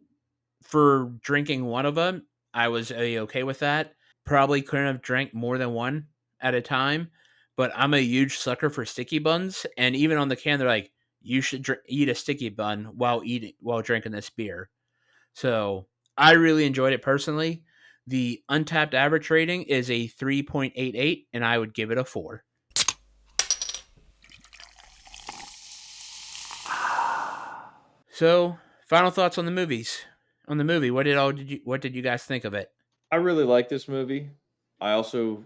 for drinking one of them, I was okay with that. Probably couldn't have drank more than one at a time, but I'm a huge sucker for sticky buns. And even on the can, they're like, you should eat a sticky bun while drinking this beer. So I really enjoyed it personally. The untapped average rating is a 3.88, and I would give it a 4. So, final thoughts on the movies. On the movie, what did you guys think of it? I really like this movie. I also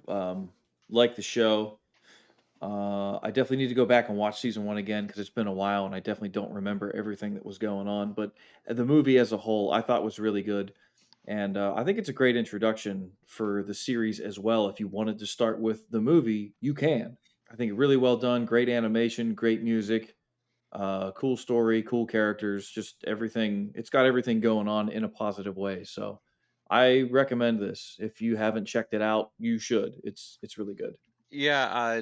like the show. I definitely need to go back and watch season one again because it's been a while and I definitely don't remember everything that was going on. But the movie as a whole, I thought was really good. And I think it's a great introduction for the series as well. If you wanted to start with the movie, you can. I think really well done, great animation, great music, cool story, cool characters, just everything. It's got everything going on in a positive way. So I recommend this. If you haven't checked it out, you should. It's really good. Yeah,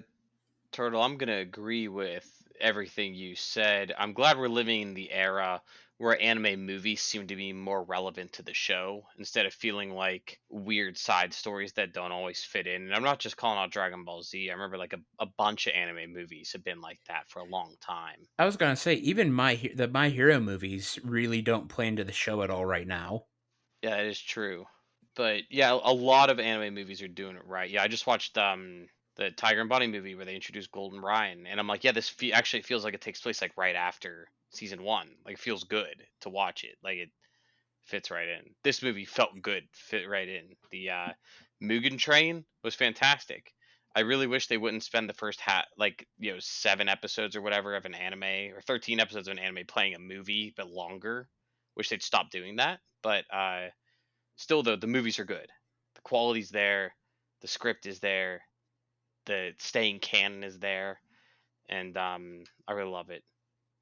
Turtle, I'm gonna agree with everything you said. I'm glad we're living in the era where anime movies seem to be more relevant to the show instead of feeling like weird side stories that don't always fit in. And I'm not just calling out Dragon Ball Z. I remember like a bunch of anime movies have been like that for a long time. I was gonna say even the My Hero movies really don't play into the show at all right now. Yeah, that is true. But yeah, a lot of anime movies are doing it right. Yeah, I just watched the Tiger and Bunny movie where they introduced Golden Ryan, and I'm like, yeah, actually feels like it takes place like right after season one. Like, it feels good to watch it. Like, it fits right in. This movie felt good, fit right in. The Mugen Train was fantastic. I really wish they wouldn't spend the first 7 episodes or whatever of an anime, or 13 episodes of an anime playing a movie, but longer. Wish they'd stop doing that. But still, though, the movies are good. The quality's there, the script is there, the staying canon is there, and I really love it.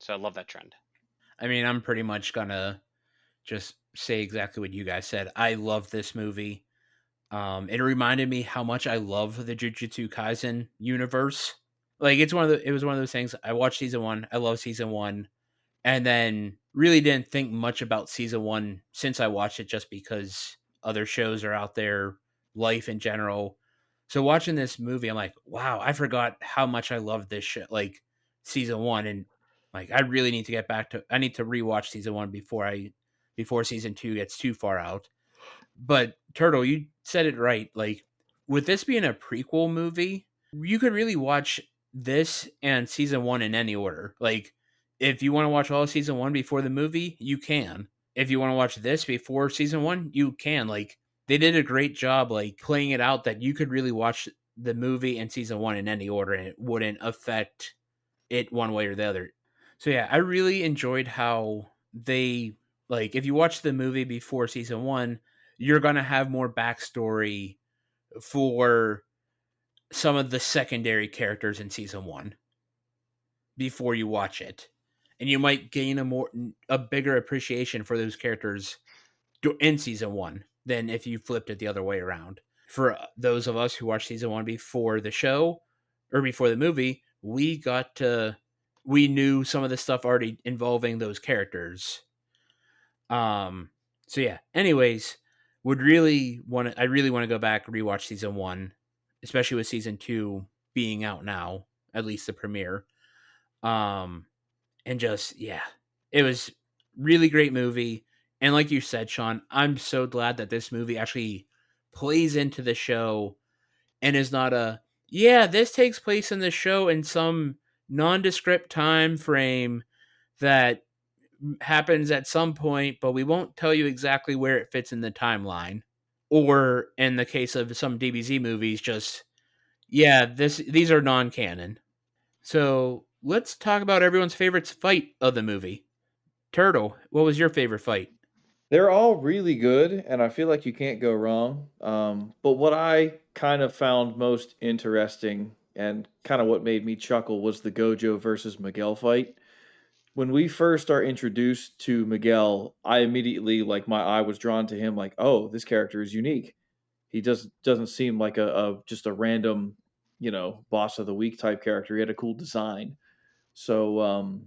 So I love that trend. I mean, I'm pretty much gonna just say exactly what you guys said. I love this movie. It reminded me how much I love the Jujutsu Kaisen universe. Like it was one of those things. I watched season one. I love season one, and then really didn't think much about season one since I watched it, just because other shows are out there, life in general. So watching this movie, I'm like, wow, I forgot how much I loved this shit. Like season one, and like I really need to get back to. I need to rewatch season one before season two gets too far out. But Turtle, you said it right. Like with this being a prequel movie, you could really watch this and season one in any order. Like if you want to watch all of season one before the movie, you can. If you want to watch this before season one, you can. Like they did a great job like playing it out that you could really watch the movie and season one in any order and it wouldn't affect it one way or the other. So yeah, I really enjoyed how they like if you watch the movie before season one, you're gonna have more backstory for some of the secondary characters in season one before you watch it. And you might gain a bigger appreciation for those characters in season one than if you flipped it the other way around. For those of us who watched season one before the show or before the movie, we knew some of the stuff already involving those characters. Um so yeah. Anyways, I really want to go back rewatch season one, especially with season two being out now, at least the premiere. Um and just yeah, it was really great movie. And like you said, Sean, I'm so glad that this movie actually plays into the show and is not a yeah, this takes place in the show in some nondescript time frame that happens at some point, but we won't tell you exactly where it fits in the timeline. Or in the case of some DBZ movies, just yeah, these are non-canon. So let's talk about everyone's favorite fight of the movie. Turtle, what was your favorite fight? They're all really good, and I feel like you can't go wrong. But what I kind of found most interesting and kind of what made me chuckle was the Gojo versus Miguel fight. When we first are introduced to Miguel, I immediately like my eye was drawn to him like, "Oh, this character is unique. He doesn't seem like a just a random, boss of the week type character. He had a cool design." So,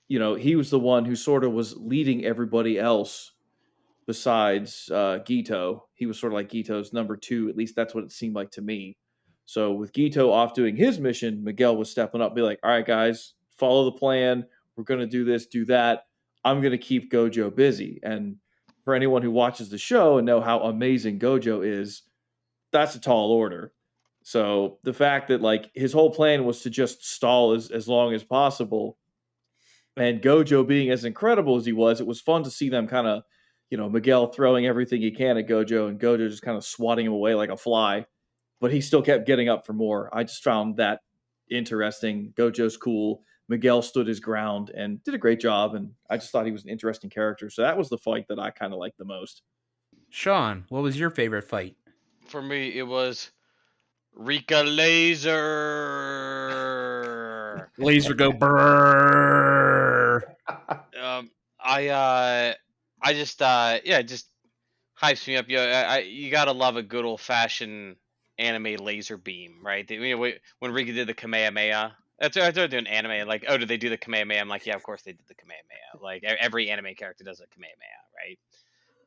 he was the one who sort of was leading everybody else besides Gito. He was sort of like Gito's number two. At least that's what it seemed like to me. So with Gito off doing his mission, Miguel was stepping up, be like, "All right, guys, follow the plan. We're going to do this, do that. I'm going to keep Gojo busy." And for anyone who watches the show and know how amazing Gojo is, that's a tall order. So the fact that like his whole plan was to just stall as long as possible, and Gojo being as incredible as he was, it was fun to see them kind of, Miguel throwing everything he can at Gojo and Gojo just kind of swatting him away like a fly, but he still kept getting up for more. I just found that interesting. Gojo's cool. Miguel stood his ground and did a great job, and I just thought he was an interesting character. So that was the fight that I kind of liked the most. Sean, what was your favorite fight? For me, it was Rika Laser. Laser go brrrr. Um, I just yeah, it just hypes me up. You gotta love a good old fashioned anime laser beam, right? When Rika did the Kamehameha, that's what they're doing anime. Like, oh, did they do the Kamehameha? I'm like, yeah, of course they did the Kamehameha. Like every anime character does a Kamehameha, right?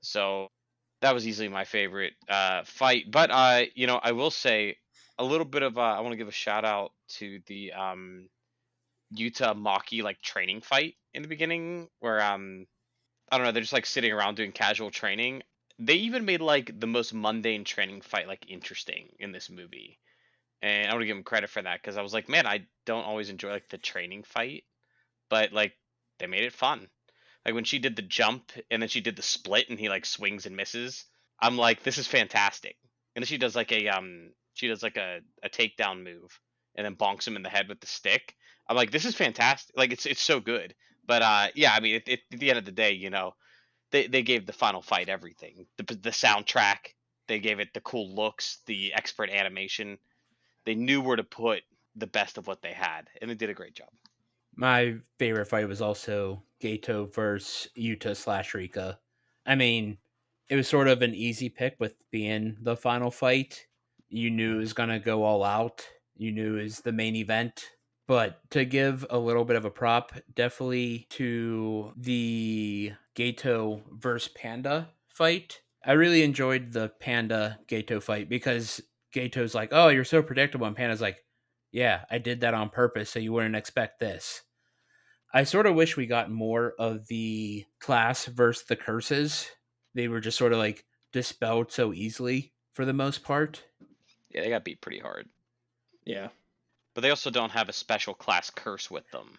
So that was easily my favorite fight. But I will say a little bit of I want to give a shout out to the Yuta Maki like training fight in the beginning, where I don't know, they're just like sitting around doing casual training. They even made like the most mundane training fight like interesting in this movie, and I want to give them credit for that because I was like, man, I don't always enjoy like the training fight, but like they made it fun. Like when she did the jump and then she did the split and he like swings and misses. I'm like, this is fantastic. And then she does like a takedown move and then bonks him in the head with the stick. I'm like, this is fantastic. Like it's so good. But yeah, I mean, at the end of the day, they gave the final fight everything. The soundtrack, they gave it the cool looks, the expert animation. They knew where to put the best of what they had, and they did a great job. My favorite fight was also Gato versus Yuta slash Rika. I mean, it was sort of an easy pick with being the final fight. You knew it was going to go all out. You knew it was the main event. But to give a little bit of a prop, definitely to the Gato versus Panda fight. I really enjoyed the Panda Gato fight because Gato's like, "Oh, you're so predictable," and Panda's like, "Yeah, I did that on purpose so you wouldn't expect this." I sort of wish we got more of the class versus the curses. They were just sort of like dispelled so easily for the most part. Yeah, they got beat pretty hard. Yeah. But they also don't have a special class curse with them.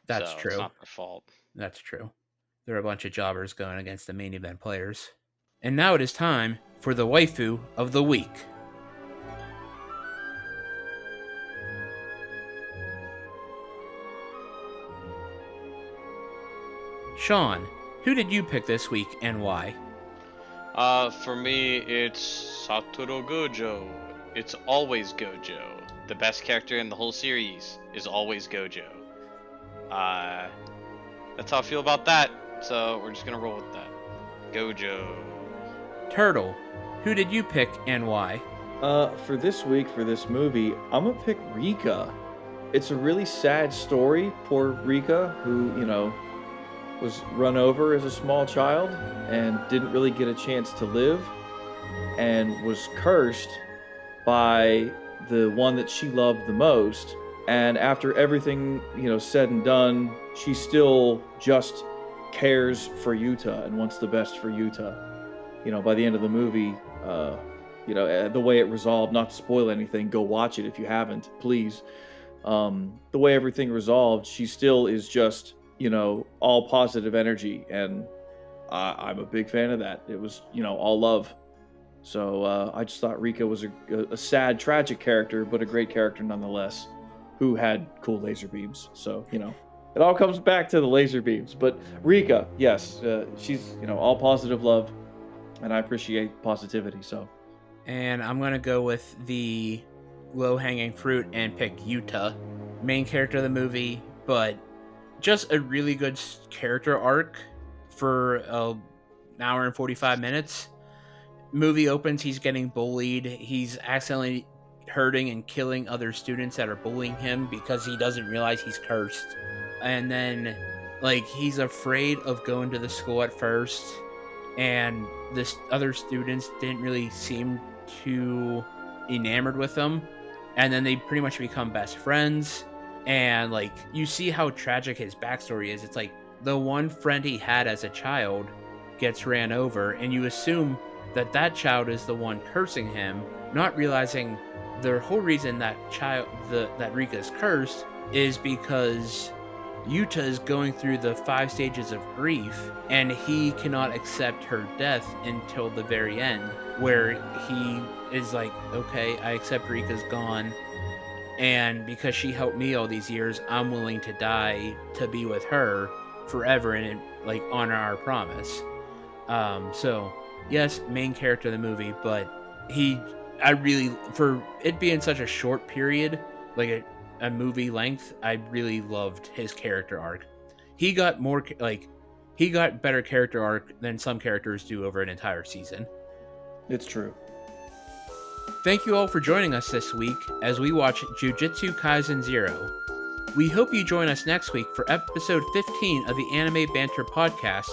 That's So it's true. not their fault. That's true. There are a bunch of jobbers going against the main event players. And now it is time for the waifu of the week. Sean, who did you pick this week and why? For me, it's Satoru Gojo. It's always Gojo. The best character in the whole series is always Gojo. That's how I feel about that. So we're just gonna roll with that. Gojo. Turtle, who did you pick and why? For this week, for this movie, I'm gonna pick Rika. It's a really sad story. Poor Rika, who, was run over as a small child and didn't really get a chance to live and was cursed by the one that she loved the most. And after everything, said and done, she still just cares for Yuta and wants the best for Yuta. By the end of the movie, the way it resolved, not to spoil anything, go watch it if you haven't, please. The way everything resolved, she still is just, all positive energy. And I'm a big fan of that. It was, all love. So I just thought Rika was a sad, tragic character, but a great character nonetheless, who had cool laser beams. So, it all comes back to the laser beams. But Rika, yes, she's, all positive love. And I appreciate positivity, so. And I'm going to go with the low-hanging fruit and pick Yuta. Main character of the movie, but just a really good character arc for an hour and 45 minutes. Movie opens, he's getting bullied. He's accidentally hurting and killing other students that are bullying him because he doesn't realize he's cursed. And then, he's afraid of going to the school at first. And the other students didn't really seem too enamored with him. And then they pretty much become best friends. And, you see how tragic his backstory is. It's like the one friend he had as a child gets ran over, and you assume that child is the one cursing him, not realizing the whole reason that Rika's cursed is because Yuta is going through the 5 stages of grief, and he cannot accept her death until the very end, where he is like, okay, I accept Rika's gone, and because she helped me all these years, I'm willing to die to be with her forever and honor our promise. So yes, main character of the movie, but for it being such a short period, a movie length, I really loved his character arc. He got better character arc than some characters do over an entire season. It's true. Thank you all for joining us this week as we watch Jujutsu Kaisen 0. We hope you join us next week for episode 15 of the Anime Banter podcast,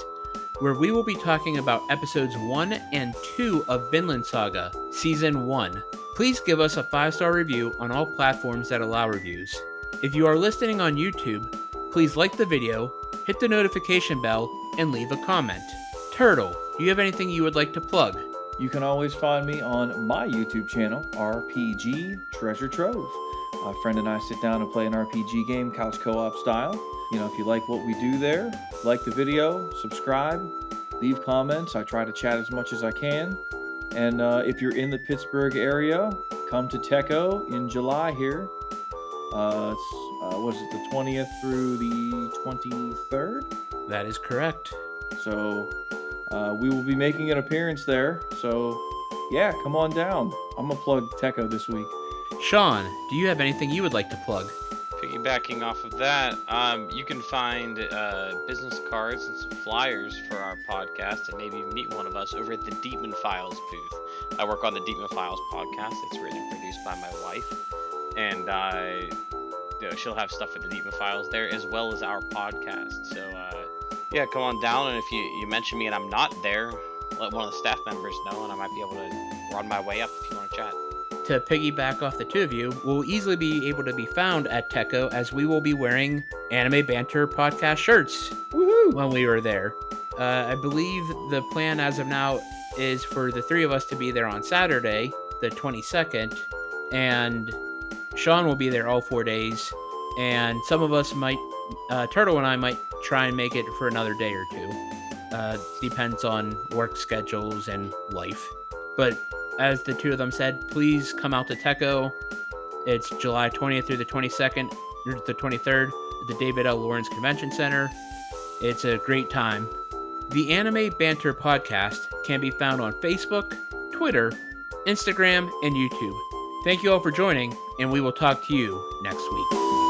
where we will be talking about episodes 1 and 2 of Vinland Saga, Season 1. Please give us a 5-star review on all platforms that allow reviews. If you are listening on YouTube, please like the video, hit the notification bell, and leave a comment. Turtle, do you have anything you would like to plug? You can always find me on my YouTube channel, RPG Treasure Trove. A friend and I sit down and play an RPG game, couch co-op style. If you like what we do there, like the video, subscribe, leave comments. I try to chat as much as I can. And if you're in the Pittsburgh area, come to Techo in July here. It's the 20th through the 23rd? That is correct. So we will be making an appearance there. So yeah, come on down. I'm going to plug Techo this week. Sean, do you have anything you would like to plug? If you Piggybacking off of that, you can find business cards and some flyers for our podcast, and maybe meet one of us over at the Demon Files booth. I work on the Demon Files podcast. It's written and produced by my wife, and she'll have stuff for the Demon Files there as well as our podcast. So yeah, come on down, and if you mention me and I'm not there, let one of the staff members know, and I might be able to run my way up if you want to chat. To piggyback off the two of you, we'll easily be able to be found at Techo, as we will be wearing Anime Banter podcast shirts. Woohoo! When we were there. I believe the plan as of now is for the three of us to be there on Saturday, the 22nd, and Sean will be there all 4 days, and some of us might, Turtle and I might try and make it for another day or two. Depends on work schedules and life. But as the two of them said, please come out to Techo. It's July 20th through the 22nd, or the 23rd, at the David L. Lawrence Convention Center. It's a great time. The Anime Banter podcast can be found on Facebook, Twitter, Instagram, and YouTube. Thank you all for joining, and we will talk to you next week.